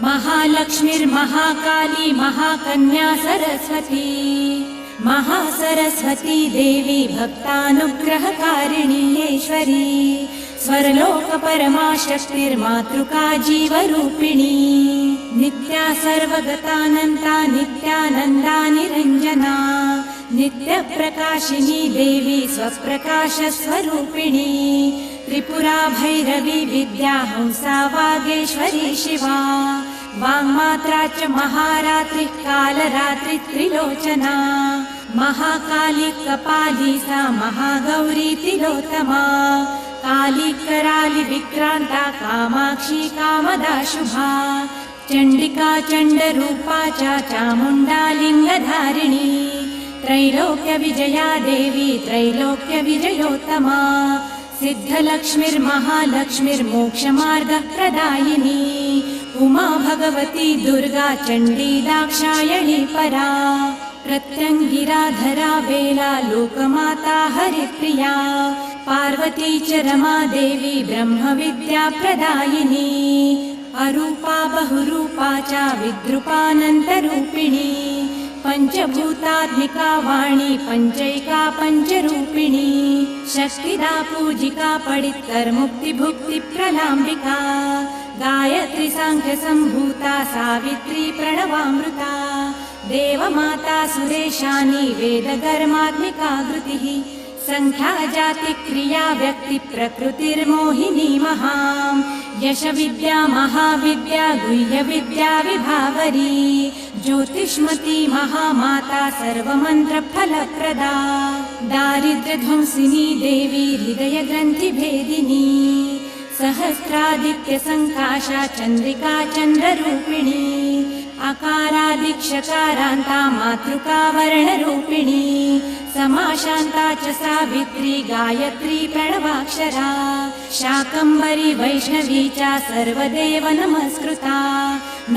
महालक्ष्मीर्महाकाली महाकन्या सरस्वती महासरस्वती देवी भक्तानुग्रहकारिणीश्वरी स्वर्लोकपरमाशक्तिर्मातृका जीवरूपिणी नित्या सर्वगतानन्ता नित्यानन्दा निरञ्जना नित्यप्रकाशिनी देवी स्वप्रकाशस्वरूपिणी त्रिपुरा भैरवी विद्या हंसा वागेश्वरी शिवा वाङ्मात्रा च महारात्रि कालरात्रि त्रिलोचना महाकाली कपाली सा महागौरी तिलोत्तमा काली कराली विक्रांता कामाक्षी कामदा शुभा चंडिका चंडरूपा चामुंडा लिंगधारिणी त्रैलोक्य विजया देवी त्रैलोक्य विजयोत्तमा सिद्धलक्ष्मीर्महालक्ष्मीर्मोक्षमार्गप्रदायिनी उमा भगवती दुर्गा चंडी दाक्षायणी परा प्रत्यंगिराधरा वेला लोकमाता हरिप्रिया पार्वती च रमा देवी ब्रह्मविद्या प्रदायिनी अरूपा बहुरूपा च विद्रूपानन्तरूपिणी पंचभूतात्मिका वाणी पंचैका पंचरूपिणी शक्तिदा पूजिका पडित्तर मुक्ति भुक्ति प्रलाम्बिका गायत्री सांख्य संभूता सावित्री प्रणवामृता देवमाता सुरेशानी वेदकर्मात्मिका कृतिः संख्या जाति क्रिया व्यक्ति प्रकृतिर्मोहिनी महां यश विद्या महाविद्या गुह्य विद्या विभावरी ज्योतिष्मती महामाता सर्वमंत्र फलप्रदा दारिद्र्यध्वंसिनी देवी हृदय ग्रंथि भेदिनी सहस्रादित्य संकाशा चंद्रिका चंद्ररूपिणी अकारादिक्षकारान्ता मातृका वर्णरूपिणी समाशान्ता च सावित्री गायत्री प्रणवाक्षरा शाकम्भरी वैष्णवी च सर्वदेव नमस्कृता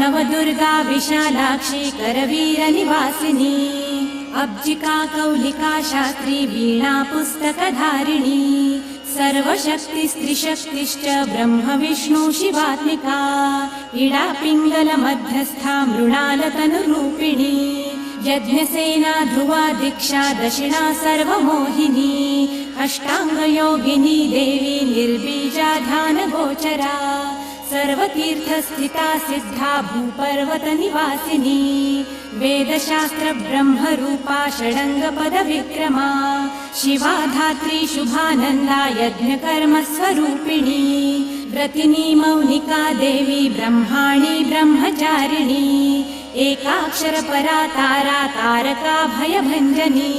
नवदुर्गा विशालाक्षी करवीरनिवासिनी अब्जिका कौलिका शास्त्री वीणा पुस्तकधारिणी सर्वशक्तिस्त्रिशक्तिश्च ब्रह्म विष्णु शिवात्मिका इडा पिंगल मध्यस्था मृणालतनुरूपिणी यज्ञसेना ध्रुवा दीक्षा दक्षिणा सर्वमोहिनी अष्टांगयोगिनी देवी निर्बीजा ध्यान गोचरा सर्वतीर्थस्थिता सिद्धा भूपर्वत निवासिनी वेदशास्त्र ब्रह्मरूपा षडंगपद विक्रमा शिवा धात्री शुभानंदा यज्ञकर्म स्वरूपिणी व्रतिनी मौनिका देवी ब्रह्माणी ब्रह्मचारिणी एकाक्षर परा तारा तारका भयभंजनी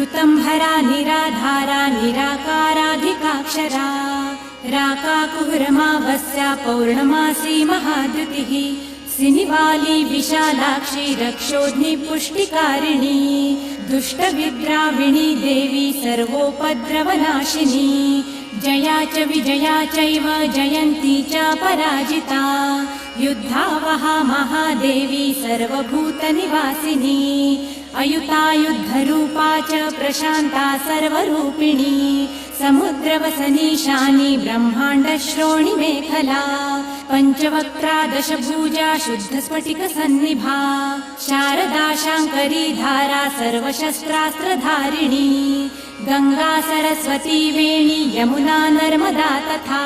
ऋतंभरा निराधारा निराकाराधिकाक्षरा राकाकुहरमावस्या पौर्णमासी महाद्युतिः सिनिवाली विशालाक्षी रक्षोध्नि पुष्टिकारिणी दुष्टविद्राविणी देवी सर्वोपद्रवनाशिनी जया च विजया चैव जयन्ती च पराजिता युद्धावहा महादेवी सर्वभूतनिवासिनी अयुतायुद्धरूपा च प्रशान्ता सर्वरूपिणी समुद्रवसनीशानी ब्रह्माण्डश्रोणि मेखला पंचवक्त्रा दशभुजा शुद्धस्फटिकसन्निभा शारदा शाङ्करी धारा सर्वशस्त्रास्त्रधारिणी गंगा सरस्वती वेणी यमुना नर्मदा तथा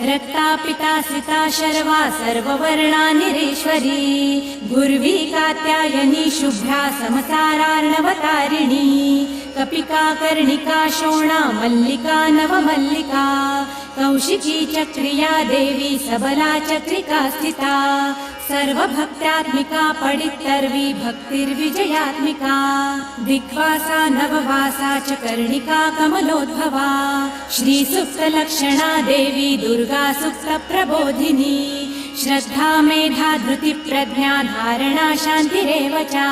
रक्ता पिता सिता शर्वा सर्ववर्णा निरेश्वरी गुर्वी कात्यायनी शुभ्रा समसारार्णवतारिणी कपिका कर्णिका शोणा मल्लिका नवमल्लिका कौशिकी चक्रिया देवी सबला चक्रिका स्थिता सर्वभक्त्यात्मिका पडित्तर्वी भक्तिर्विजयात्मिका दिग्वासा नववासा च कर्णिका कमलोद्भवा श्रीसुप्तलक्षणा देवी दुर्गा सुप्तप्रबोधिनी श्रद्धा मेधा धृति प्रज्ञा धारणा शान्तिरेव च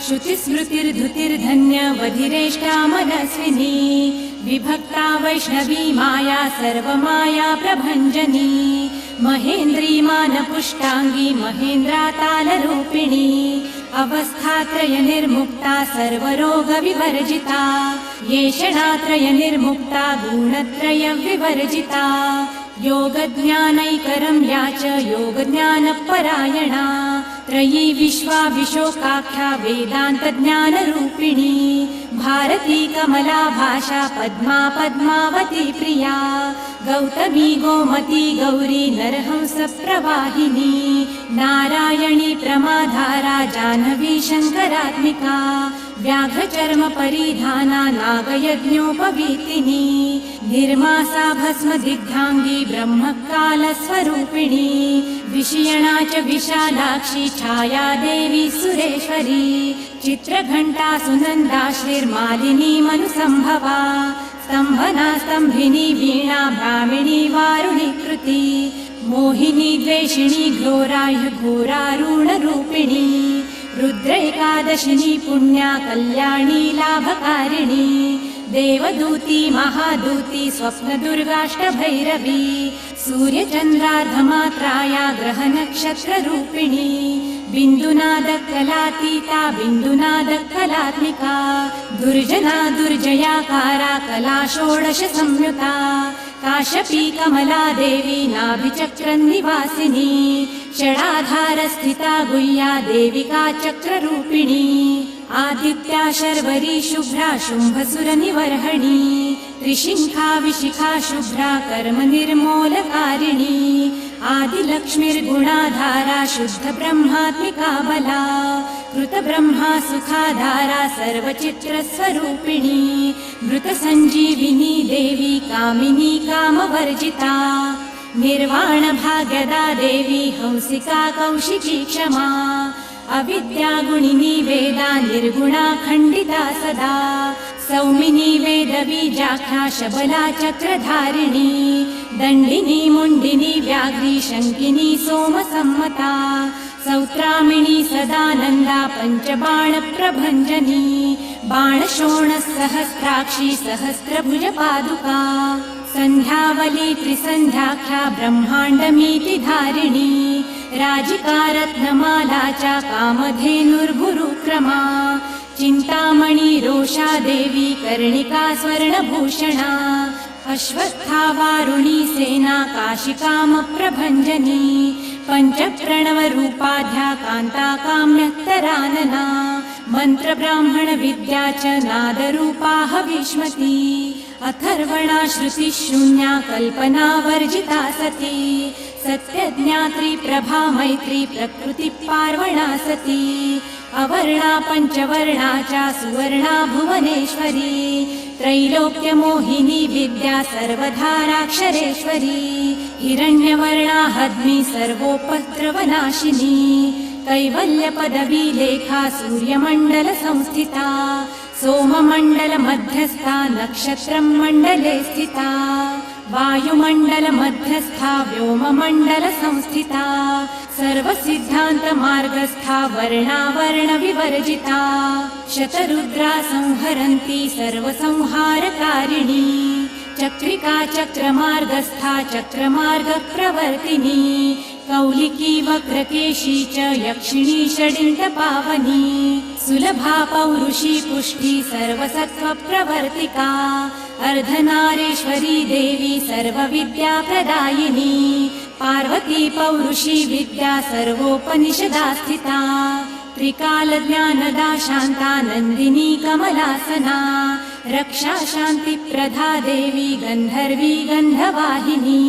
श्रुतिस्मृतिर्धृतिर्धन्य वधिरेष्टा मनस्विनी विभक्ता वैष्णवी माया सर्वमाया प्रभञ्जनी महेन्द्री मानपुष्टांगी महेन्द्रा तालरूपिणी अवस्थात्रय निर्मुक्ता सर्वरोग विवर्जिता येषणात्रय निर्मुक्ता गुणत्रय विवर्जिता योगज्ञानैकरम्या च योगज्ञानपरायणा त्रयी विश्वा विशोकाख्या वेदान्तज्ञानरूपिणी भारती कमला भाषा पद्मा पद्मावती प्रिया गौतमी गोमती गौरी नरहंस प्रवाहिनी नारायणी प्रमाधारा जाह्नवी शङ्करात्मिका व्याघ्रचर्म परिधाना नागयज्ञोपवीतिनी निर्मासा भस्म दिग्धांगी ब्रह्मकालस्वरूपिणी विषयणा च विशालाक्षी छाया देवी सुरेश्वरी चित्रघण्टा सुनन्दा श्रीर्मालिनी मनुसंभवा स्तंभना स्तंभिनी वीणा ब्राह्मिणी वारुणी कृति मोहिनी द्वेषिणी घोराह्य घोरारूढरूपिणी रुद्रैकादशिनी पुण्या कल्याणी लाभकारिणी देवदूती महादूती स्वप्नदुर्गाष्टभैरवी सूर्यचन्द्रार्धमात्राया ग्रहनक्षत्ररूपिणी बिन्दुनादकलातीता बिन्दुनादकलात्मिका दुर्जना दुर्जयाकारा कला षोडश संयुता काश्यपी कमला देवी नाभिचक्रनिवासिनी षडाधारस्थिता गुह्या देविका चक्ररूपिणी आदित्या शर्वरी शुभ्रा शुम्भसुरनिवर्हणी त्रिशिखा विशिखा शुभ्रा कर्म निर्मूलकारिणी आदिलक्ष्मीर्गुणाधारा शुद्ध ब्रह्मात्मिका बला कृत ब्रह्मा सुखाधारा सर्वचित्रस्वरूपिणी मृत संजीविनी देवी कामिनी कामवर्जिता निर्वाण भाग्यदा देवी हंसिका कौशिकी क्षमा अविद्या गुणिनी वेदा निर्गुणा खण्डिता सदा सौमिनी वेदबीजाख्या शबला चक्रधारिणी दण्डिनी मुण्डिनी व्याघ्री शङ्किनी सोमसम्मता सौत्रामिणी सदानन्दा पञ्चबाणप्रभञ्जनी बाणशोणसहस्राक्षी सहस्रभुजपादुका सन्ध्यावली त्रिसन्ध्याख्या ब्रह्माण्डमीति धारिणी राजिका रत्नमाला च कामधेनुर्भुरुक्रमा चिन्तामणि रोषा देवी कर्णिका स्वर्णभूषणा अश्वस्था वारुणी सेना काशिकामप्रभञ्जनी पञ्चप्रणवरूपाध्या कान्ता काम्यक्तरानना मन्त्रब्राह्मण विद्या च नादरूपाः विष्मती अथर्वणा श्रुतिशून्या कल्पना वर्जिता सती सत्यज्ञात्री प्रभा मैत्री प्रकृति पार्वणा सती अवर्णा पञ्चवर्णा च सुवर्णा भुवनेश्वरी त्रैलोक्यमोहिनी विद्या सर्वधाराक्षरेश्वरी हिरण्यवर्णा हद्मी सर्वोपद्रवनाशिनी कैवल्यपदवी लेखा सूर्यमण्डल संस्थिता सोममण्डल मध्यस्था नक्षत्रं मण्डले स्थिता वायुमण्डल मध्यस्था व्योममण्डल संस्थिता सर्वसिद्धान्त मार्गस्था वर्णावर्ण विवर्जिता शतरुद्रा संहरन्ती सर्वसंहारकारिणी चक्रिका चक्रमार्गस्था चक्रमार्ग प्रवर्तिनी कौलिकी वक्रकेशी च यक्षिणी षडिण्डपावनी सुलभा पौरुषी पुष्टि सर्वसत्त्वप्रवर्तिका अर्धनारीश्वरी देवी सर्वविद्याप्रदायिनी पार्वती पौरुषी विद्या सर्वोपनिषदा स्थिता त्रिकालज्ञानदा शान्ता नन्दिनी कमलासना रक्षा शान्तिप्रदा देवी गन्धर्वी गन्धवाहिनी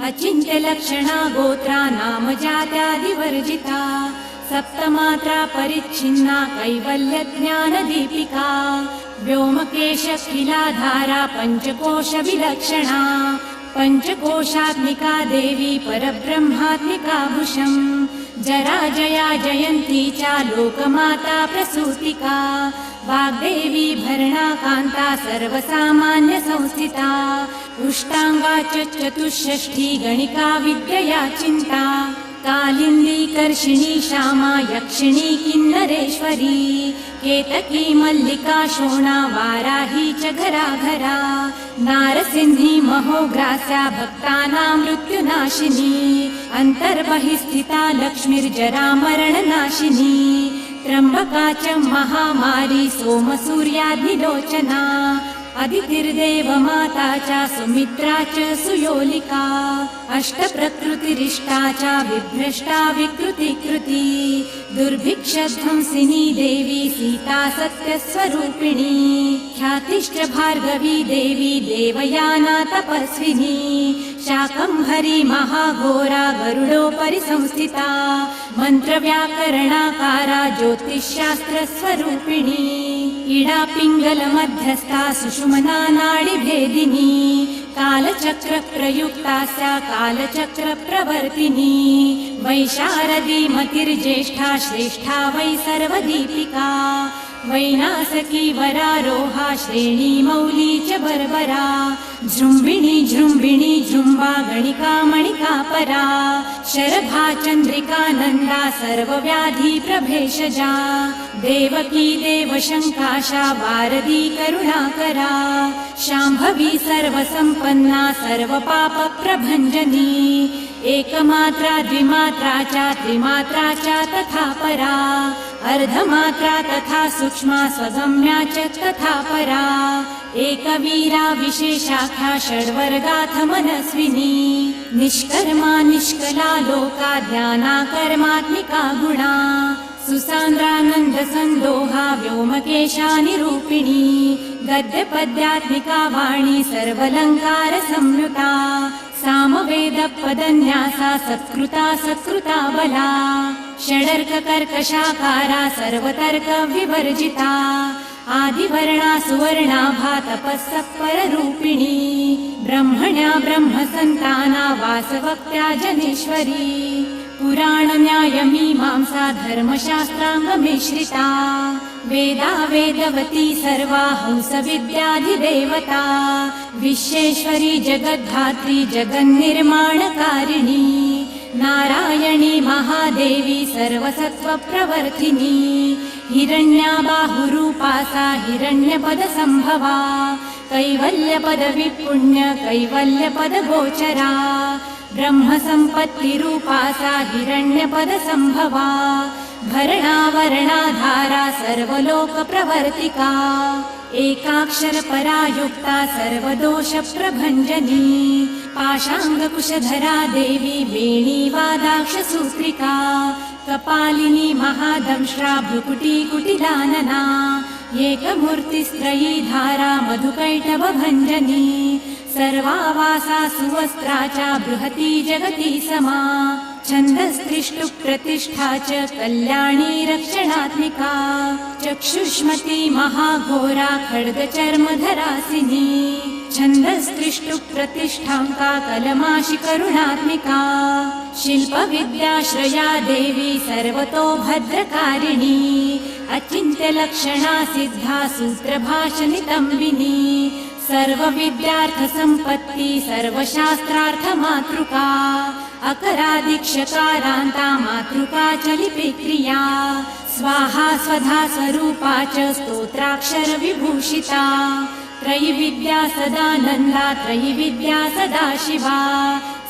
अचिन्त्यलक्षणा गोत्रा नामजात्यादिवर्जिता सप्तमात्रा परिच्छिन्ना कैवल्यज्ञानदीपिका व्योमकेशखिलाधारा पञ्चकोशविलक्षणा पञ्चकोशात्मिका देवी परब्रह्मात्मिका भुषं जराजया जयन्ती च लोकमाता प्रसूतिका वाग्देवी भरणा कान्ता सर्वसामान्य संस्थिता उष्टाङ्गा च चतुष्षष्ठी गणिका विद्यया चिन्ता कालिन्दी कर्षिणी श्यामा यक्षिणी किन्नरेश्वरी केतकी मल्लिका शोणा वाराही च घराघरा नारसिंही महोग्रास्या भक्तानां मृत्युनाशिनी अन्तर्बहिस्थिता लक्ष्मीर्जरामरणनाशिनी त्र्यम्बका च महामारी सोमसूर्याग्निलोचना अदितिर्देवमाता च सुमित्रा च सुयोलिका अष्टप्रकृतिरिष्टा च विभ्रष्टा विकृतिकृती दुर्भिक्षध्वंसिनी देवी सीता सत्यस्वरूपिणी ख्यातिश्च भार्गवी देवी देवयाना तपस्विनी शाकम्भरी महाघोरा गरुडोपरि संस्थिता मन्त्रव्याकरणाकारा ज्योतिषशास्त्रस्वरूपिणी इडा पिङ्गलमध्यस्था सुषुमना नाडिभेदिनी कालचक्रप्रयुक्तास्या कालचक्रप्रवर्तिनी वैशारदी मतिर्ज्येष्ठा श्रेष्ठा वै सर्वदीपिका वैनासकी वरारोहा श्रेणी मौली च बर्बरा जृम्बिणी जृम्बिणी जृम्बा गणिका मणिका परा शरभा चन्द्रिका नन्दा सर्वव्याधि प्रभेषजा देवकी देवशङ्काशा वारदी करुणाकरा शाम्भवी सर्वसम्पन्ना सर्वपापप्रभञ्जनी एकमात्रा द्विमात्रा च त्रिमात्रा च तथा परा अर्धमात्रा तथा सूक्ष्मा स्वगम्या च तथा परा एकवीरा विशेषाख्या षड्वर्गाथ मनस्विनी निष्कर्मा निष्कला लोका ध्याना कर्मात्मिका गुणा सुसान्द्रानन्द सन्दोहा व्योमकेशा निरूपिणी गद्यपद्यात्मिका वाणी सर्वलङ्कार संयुता सामवेदपदन्यासा सत्कृता सत्कृता बला षडर्ककर्कशाकारा सर्वतर्क विवर्जिता आदिवर्णा सुवर्णाभा तपःसत्पररूपिणी ब्रह्मण्या ब्रह्मसन्ताना वासवक्त्या जनेश्वरी पुराणन्यायमीमांसा धर्मशास्त्राङ्गमिश्रिता वेदा वेदवती सर्वा हंसविद्याधिदेवता विश्वेश्वरी जगद्धात्री जगन्निर्माणकारिणी नारायणी महादेवी सर्वसत्त्वप्रवर्तिनी हिरण्या बाहुरूपा सा हिरण्यपदसम्भवा कैवल्यपदविपुण्य कैवल्यपदगोचरा ब्रह्मसम्पत्तिरूपा सा हिरण्यपदसम्भवा भरणावरणाधारा सर्वलोकप्रवर्तिका एकाक्षरपरा युक्ता सर्वदोषप्रभञ्जनी पाशाङ्गकुशधरा देवी वेणीवादाक्षसूत्रिका कपालिनी महादंष्ट्रा भ्रुकुटीकुटिलानना एकमूर्तिस्त्रयी धारा मधुकैटभभञ्जनी सर्वावासा सुवस्त्रा च बृहती जगती समा छन्दस्त्रिष्टुप्रतिष्ठा च कल्याणी रक्षणात्मिका चक्षुष्मती महाघोरा खड्गचर्मधरासिनी छन्दस्त्रिष्टुप्रतिष्ठाङ्का कलमाशि करुणात्मिका शिल्पविद्याश्रया देवी सर्वतो भद्रकारिणी अचिन्त्यलक्षणा सिद्धा सूत्रभाषनितम्बिनी सर्वविद्यार्थसम्पत्ति सर्वशास्त्रार्थमातृका अकरादिक्षकारान्ता मातृका च लिपिक्रिया स्वाहा स्वधा स्वरूपा च स्तोत्राक्षरविभूषिता त्रयिविद्या सदानन्दा त्रयिविद्या सदाशिवा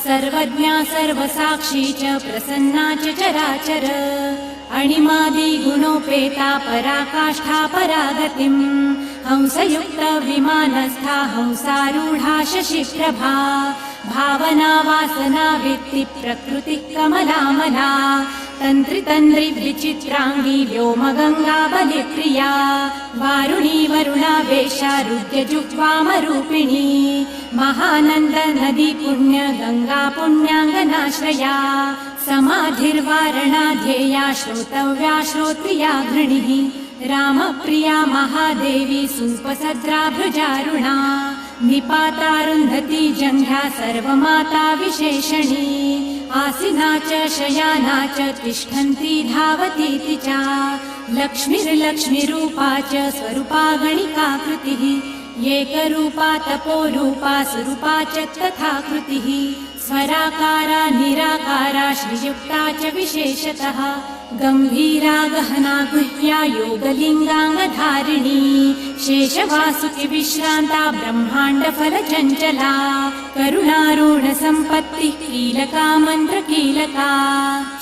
सर्वज्ञा सर्वसाक्षी च प्रसन्ना च चराचर अणिमादि गुणोपेता पराकाष्ठा परागतिम् हंसयुक्त विमानस्था हंसारूढा शशिप्रभा भावना वासना वित्ति प्रकृति कमलामला तन्त्रितन्द्रि विचित्राङ्गी व्योमगङ्गा बलिप्रिया वारुणी वरुणावेशा रुद्रजुह्वामरूपिणी महानन्द नदी पुण्य गङ्गा पुण्याङ्गनाश्रया समाधिर्वारणाध्येया श्रोतव्या श्रोत्रिया घृणिः रामप्रिया महादेवी सुपसद्रा भुजारुणा निपातारुन्धती जङ्घा सर्वमाता विशेषणी आसिना च शयाना च तिष्ठन्ती धावतीति च लक्ष्मीर्लक्ष्मीरूपा च स्वरूपा गणिका कृतिः एकरूपा तपोरूपा स्वरूपा च तथा कृतिः स्वराकारा निराकारा श्रीयुक्ता च विशेषतः गम्भीरा गहना गुह्या योगलिङ्गाङ्गधारिणी शेषवासुकि विश्रान्ता ब्रह्माण्डफलचञ्चला करुणारूढ सम्पत्तिः कीलका मन्त्रकीलका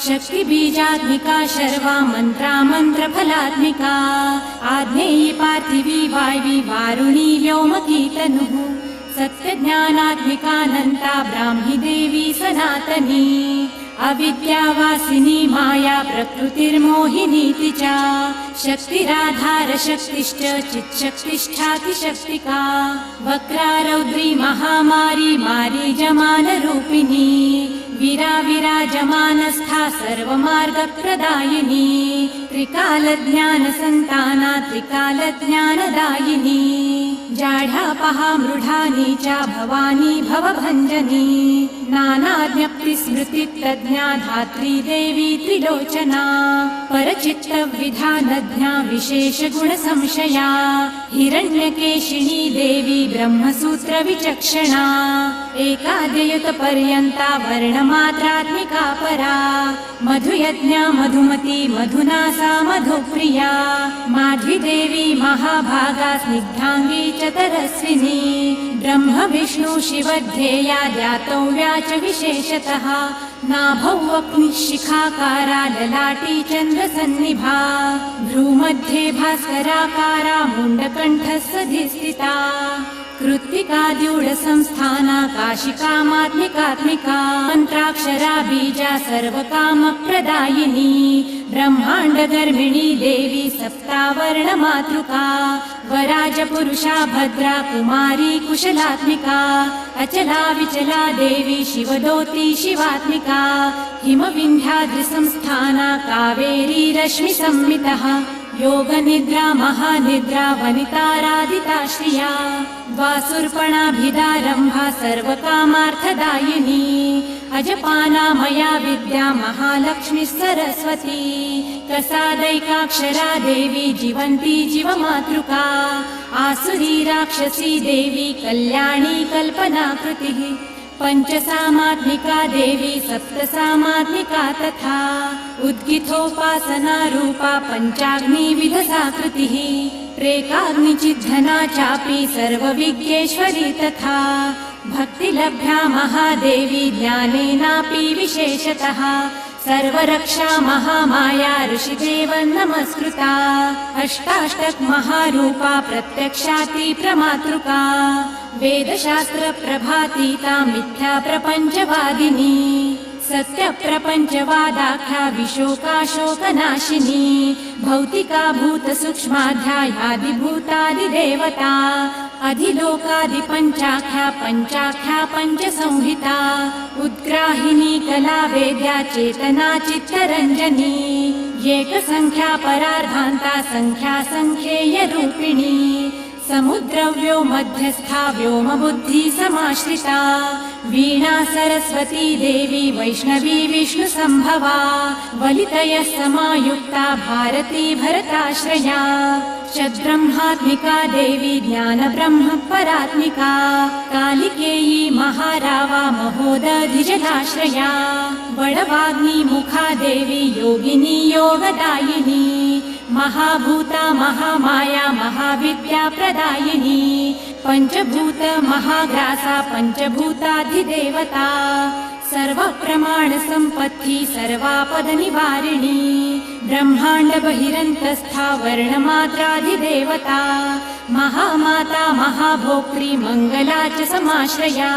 शक्तिबीजात्मिका शर्वा मन्त्रा मन्त्रफलात्मिका आग्नेयी पार्थिवी वायवी वारुणी व्योमकी तनुः सत्यज्ञानात्मिकानन्ता ब्राह्मी देवी सनातनी अविद्यावासिनी माया प्रकृतिर्मोहिनीति च शक्तिराधार शक्तिश्च चिच्छक्तिष्ठातिशक्तिका वक्रारौद्री महामारी मारीजमानरूपिणी विराजमानस्था सर्वमार्गप्रदायिनी त्रिकालज्ञानसन्ताना त्रिकालज्ञानदायिनी जाढापहा मृढानी च भवानी भवभञ्जनी नानाज्ञप्तिस्मृतितज्ञा धात्री देवी त्रिलोचना परचित्तविधानज्ञा विशेषगुणसंशया हिरण्यकेशिनी देवी ब्रह्मसूत्रविचक्षणा एकादयुतपर्यन्ता वर्णमात्रात्मिका परा मधुयज्ञा मधुमती मधुनासा मधुप्रिया माध्वीदेवी महाभागा स्निग्धाङ्गी च तरस्विनी ब्रह्म विष्णु शिवध्येया ध्यातव्या च विशेषतः नाभौ अग्निशिखाकारा ललाटी चन्द्रसन्निभा भ्रूमध्ये भास्कराकारा मुण्डकण्ठस्सधिस्थिता कृत्तिकाद्यूढसंस्थाना काशिकामात्मिकात्मिका मन्त्राक्षरा बीजा सर्वकामप्रदायिनी ब्रह्माण्डगर्भिणी देवी सप्तावर्णमातृका वराजपुरुषा भद्रा कुमारी कुशलात्मिका अचला विचला देवी शिवदोती शिवात्मिका हिमविन्ध्याद्रिसंस्थाना कावेरी रश्मिसंमितः योगनिद्रा महानिद्रा वनिताराधिताश्रिया वासुर्पणाभिदारम्भा सर्वकामार्थदायिनी अजपाना मया विद्या महालक्ष्मी सरस्वती कसादैकाक्षरा देवी जीवन्ती जीवमातृका आसुरी राक्षसी देवी कल्याणी कल्पनाकृतिः पञ्चसामात्मिका देवी सप्तसामात्मिका तथा उद्गिथोपासना रूपा पञ्चाग्निविधसाकृतिः प्रेकाग्निचिद्धना चापि सर्वविज्ञेश्वरी तथा भक्तिलभ्या महादेवी ज्ञानेनापि विशेषतः सर्वरक्षा महामाया ऋषिदेव नमस्कृता अष्टाष्टक महारूपा प्रत्यक्षाति प्रमातृका वेदशास्त्र प्रभातीता मिथ्या प्रपञ्चवादिनी सत्यप्रपञ्चवादाख्या विशोकाशोकनाशिनी भौतिका भूतसूक्ष्माध्यायादिभूतादिदेवता अधिलोकादिपञ्चाख्या पञ्चाख्या पञ्चसंहिता उद्ग्राहिनी कला वेद्या चेतना चित्तरञ्जनी एकसंख्या परार्धान्ता संख्या संख्येयरूपिणी समुद्रव्यो मध्यस्था व्योमबुद्धि समाश्रिता वीणा सरस्वती देवी वैष्णवी विष्णुसम्भवा वलितयः समायुक्ता भारती भरताश्रया षड्ब्रह्मात्मिका देवी ज्ञानब्रह्म परात्मिका कालिकेयी महारावा महोदधिजलाश्रया बडवाग्नि मुखा देवी योगिनी योगदायिनी महाभूता महामाया महाविद्या प्रदायिनी पञ्चभूत महाग्रासा पञ्चभूताधिदेवता सर्वप्रमाण सम्पत्ति सर्वापद निवारिणी ब्रह्माण्ड बहिरन्तस्था वर्णमात्राधिदेवता महामाता महाभोक्त्री मङ्गला च समाश्रया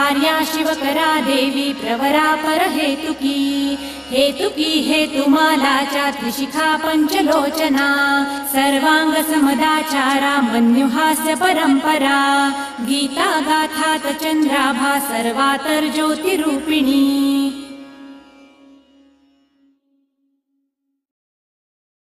आर्या शिवकरा देवी प्रवरा परहेतुकी हेतुकी हेतुमाला च त्रिशिखा पञ्चलोचना सर्वाङ्ग समदाचारा मन्युहास्य परम्परा गीता गाथा चन्द्राभा सर्वातर्ज्योतिरूपिणी